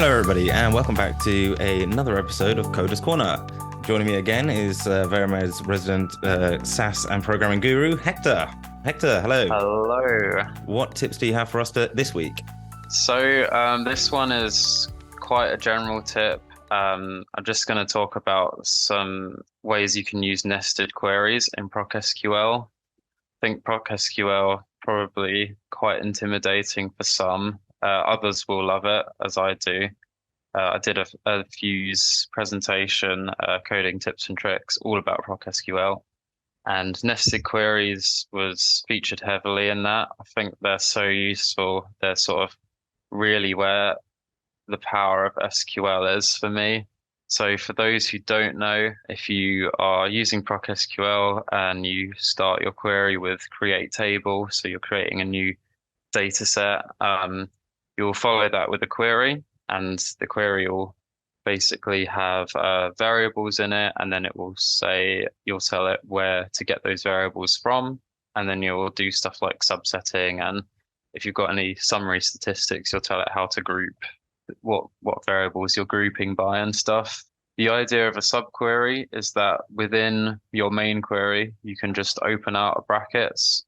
Hello, everybody, and welcome back to another episode of Coder's Corner. Joining me again is Veramed's resident SAS and programming guru, Hector. Hector, hello. Hello. What tips do you have for us this week? So this one is quite a general tip. I'm just going to talk about some ways you can use nested queries in PROC SQL. I think PROC SQL probably quite intimidating for some. Others will love it, as I do. I did a Fuse presentation, coding tips and tricks, all about PROC SQL. And nested queries was featured heavily in that. I think they're so useful. They're sort of really where the power of SQL is for me. So for those who don't know, if you are using PROC SQL and you start your query with create table, so you're creating a new data set, you'll follow that with a query, and the query will basically have variables in it, and then it will say, you'll tell it where to get those variables from, and then you'll do stuff like subsetting, and if you've got any summary statistics, you'll tell it how to group what variables you're grouping by and stuff. The idea of a subquery is that within your main query, you can just open out brackets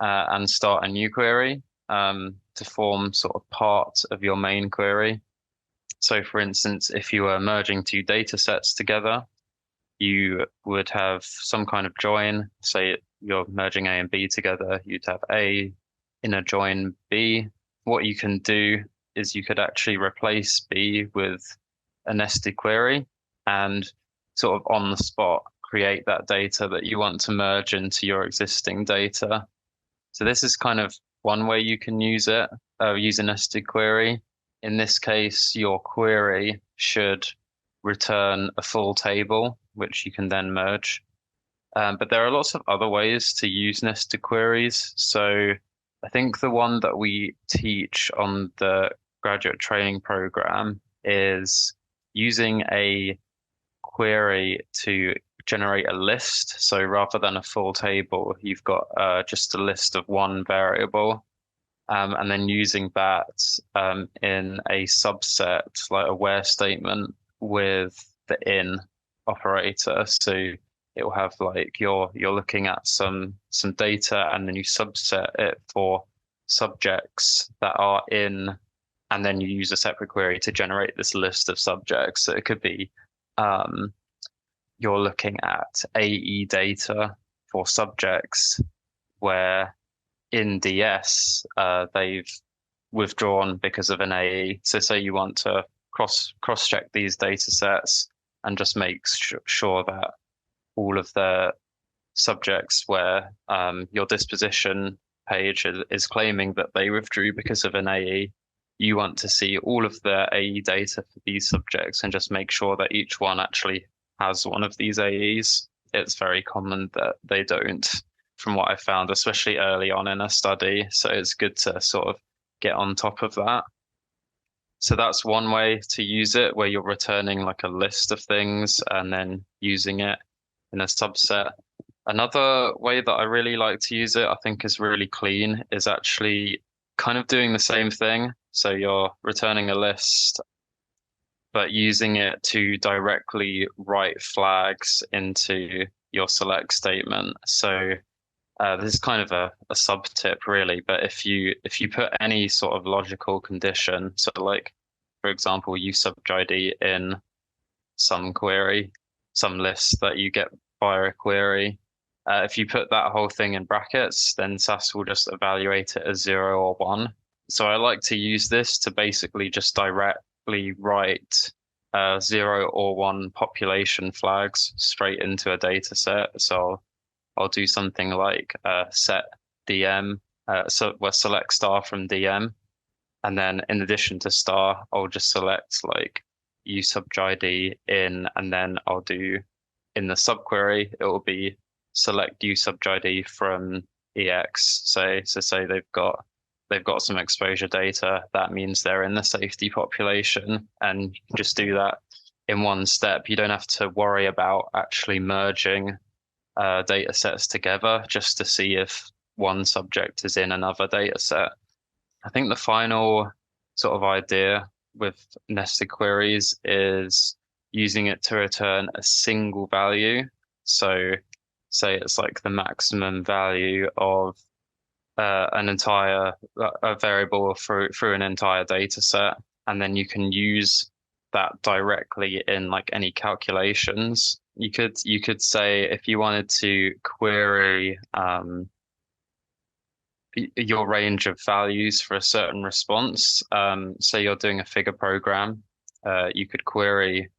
and start a new query to form sort of part of your main query. So for instance, if you were merging two data sets together, you would have some kind of join. Say you're merging A and B together, you'd have A in a join B. What you can do is you could actually replace B with a nested query and sort of on the spot create that data that you want to merge into your existing data. So this is kind of one way you can use it, use a nested query. In this case, your query should return a full table, which you can then merge. But there are lots of other ways to use nested queries. So I think the one that we teach on the graduate training program is using a query to generate a list. So rather than a full table, you've got just a list of one variable. And then using that in a subset, like a where statement with the in operator. So it will have like you're looking at some data, and then you subset it for subjects that are in, and then you use a separate query to generate this list of subjects. So it could be you're looking at AE data for subjects where in DS they've withdrawn because of an AE. So say you want to cross-check these data sets and just make sure that all of the subjects where your disposition page is claiming that they withdrew because of an AE, you want to see all of the AE data for these subjects and just make sure that each one actually has one of these AEs. It's very common that they don't, from what I found, especially early on in a study. So it's good to sort of get on top of that. So that's one way to use it, where you're returning like a list of things and then using it in a subset. Another way that I really like to use it, I think is really clean, is actually kind of doing the same thing. So you're returning a list, but using it to directly write flags into your select statement. So this is kind of a sub tip really, but if you put any sort of logical condition, so like, for example, use subj ID in some query, some list that you get via a query, if you put that whole thing in brackets, then SAS will just evaluate it as 0 or 1. So I like to use this to basically just directly write 0 or 1 population flags straight into a data set. So I'll do something like set DM, select star from DM. And then in addition to star, I'll just select like use subj ID in, and then I'll do in the subquery, it will be select use subj ID from EX. So say they've got some exposure data, that means they're in the safety population, and you can just do that in one step. You don't have to worry about actually merging data sets together just to see if one subject is in another data set. I think the final sort of idea with nested queries is using it to return a single value. So say it's like the maximum value of an entire a variable through an entire data set, and then you can use that directly in like any calculations. You could say if you wanted to query your range of values for a certain response, say you're doing a figure program, you could query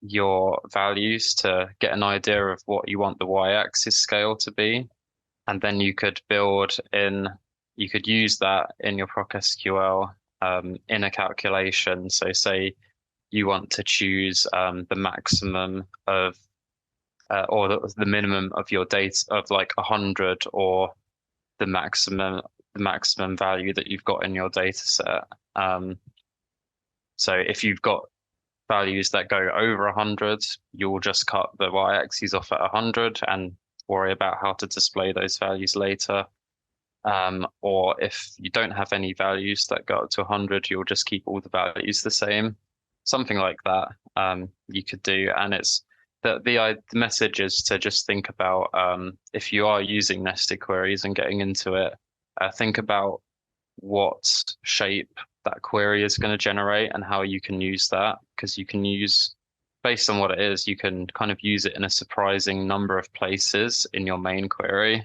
your values to get an idea of what you want the y-axis scale to be. And then you could you could use that in your PROC SQL in a calculation. So say you want to choose the maximum of or the minimum of your data of like 100, or the maximum value that you've got in your data set. So if you've got values that go over 100, you'll just cut the y-axis off at 100 and worry about how to display those values later. Or if you don't have any values that go up to 100, you'll just keep all the values the same. Something like that you could do. And it's the message is to just think about if you are using nested queries and getting into it, think about what shape that query is going to generate and how you can use that, because you can use, based on what it is, you can kind of use it in a surprising number of places in your main query.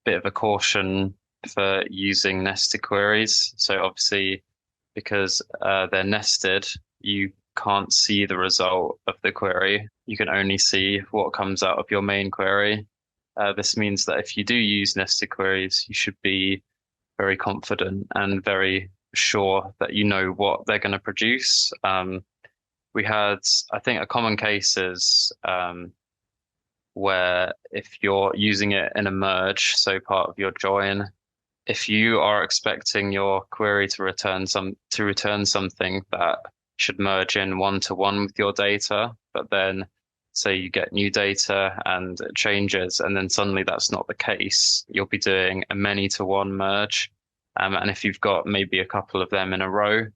Bit of a caution for using nested queries. So obviously, because they're nested, you can't see the result of the query. You can only see what comes out of your main query. This means that if you do use nested queries, you should be very confident and very sure that you know what they're going to produce. We had, I think, a common case is where if you're using it in a merge, so part of your join, if you are expecting your query to return something that should merge in one-to-one with your data, but then say you get new data and it changes, and then suddenly that's not the case, you'll be doing a many-to-one merge. And if you've got maybe a couple of them in a row,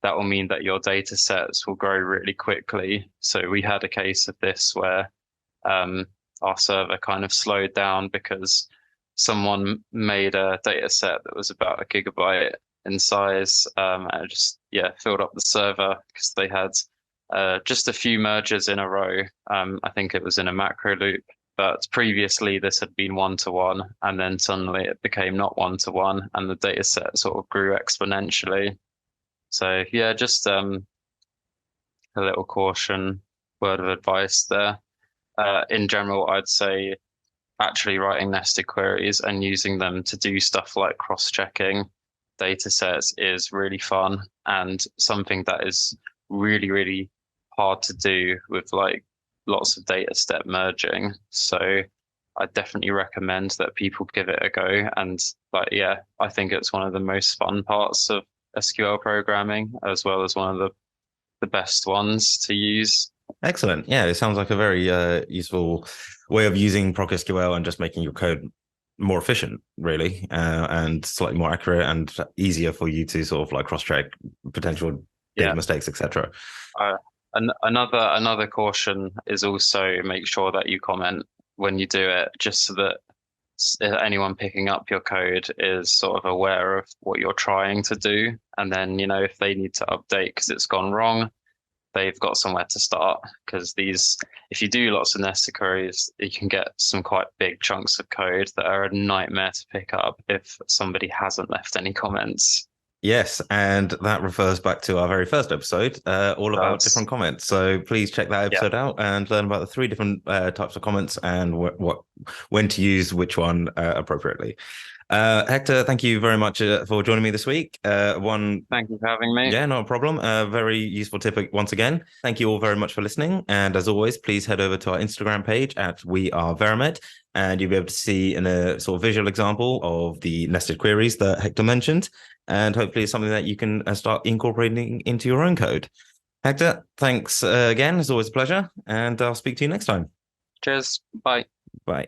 that will mean that your data sets will grow really quickly. So we had a case of this where our server kind of slowed down because someone made a data set that was about 1 gigabyte in size, and it just filled up the server because they had just a few mergers in a row. I think it was in a macro loop, but previously this had been one-to-one, and then suddenly it became not one-to-one, and the data set sort of grew exponentially. So yeah, just a little caution, word of advice there. In general, I'd say actually writing nested queries and using them to do stuff like cross-checking data sets is really fun, and something that is really, really hard to do with like lots of data step merging. So I definitely recommend that people give it a go. And I think it's one of the most fun parts of SQL programming, as well as one of the best ones to use. Excellent. Yeah, it sounds like a very useful way of using PROC SQL and just making your code more efficient, really, and slightly more accurate and easier for you to sort of like cross-check potential data mistakes, etc. Another caution is also make sure that you comment when you do it, just so that anyone picking up your code is sort of aware of what you're trying to do. And then, if they need to update because it's gone wrong, they've got somewhere to start. Because if you do lots of nested queries, you can get some quite big chunks of code that are a nightmare to pick up if somebody hasn't left any comments. Yes, and that refers back to our very first episode, all about different comments. So please check that episode out and learn about the 3 different types of comments and when to use which one appropriately. Hector, thank you very much for joining me this week. Thank you for having me. Yeah, no problem. Very useful tip once again. Thank you all very much for listening. And as always, please head over to our Instagram page at We Are Veramed, and you'll be able to see in a sort of visual example of the nested queries that Hector mentioned. And hopefully it's something that you can start incorporating into your own code. Hector, thanks again. It's always a pleasure. And I'll speak to you next time. Cheers. Bye. Bye.